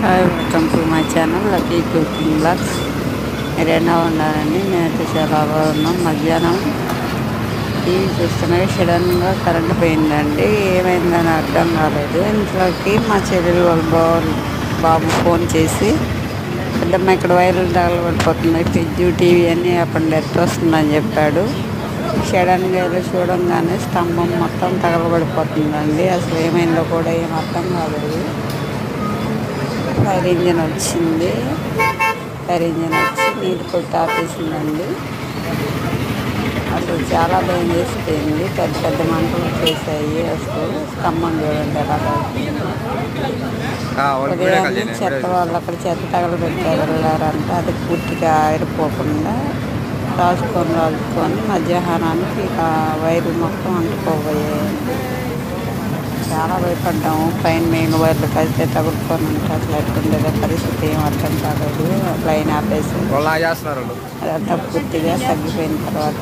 Hi, welcome to my channel Lucky cooking blogs. మీరు ఎలా ఉన్నారండి? నేనైతే చాలా బాగున్నాం. మధ్యాహ్నం టీవీ చూస్తున్నాయి, సడన్గా కరెంట్ పోయిందండి. ఏమైందని అర్థం కాలేదు. ఇంట్లోకి మా చెల్లెలు వాళ్ళ బాబు ఫోన్ చేసి, పెద్దమ్మ ఇక్కడ వైర్లు తగలబడిపోతున్నాయి, ఫ్రిడ్జ్ టీవీ అన్నీ అప్పుడు నెట్ వస్తుందని చెప్పాడు. సడన్గా ఏదో చూడంగానే స్తంభం మొత్తం తగలబడిపోతుందండి. అసలు ఏమైందో కూడా ఏం అర్థం కాలేదు. ఫైర్ ఇంజిన్ వచ్చింది. ఫైర్ ఇంజిన్ వచ్చి నీరు కొట్టి ఆపేసిందండి. అసలు చాలా భయం చేసిపోయింది. పెద్ద పెద్ద మంటలు వచ్చేసాయి. అసలు స్తంభం చూడండి ఎలా అవుతుంది. ఉదయాన్నే చెత్త వాళ్ళు అక్కడ చెత్త తగలబెట్టారు వెళ్ళారంటే అది పూర్తిగా ఆరిపోకుండా రాజుకొని మధ్యాహ్నానికి ఇలా వైర్లు మొత్తం అంటుకోబోయాయండి. చాలా భయపడ్డాము. పైన మెయిన్ వైర్లు కలిస్తే తగులుకొని ఉంటే అసలు ఎట్టుండేదో పరిస్థితి ఏం అర్థం కాలేదు. లైన్ ఆపేసి అదంతా పూర్తిగా తగ్గిపోయిన తర్వాత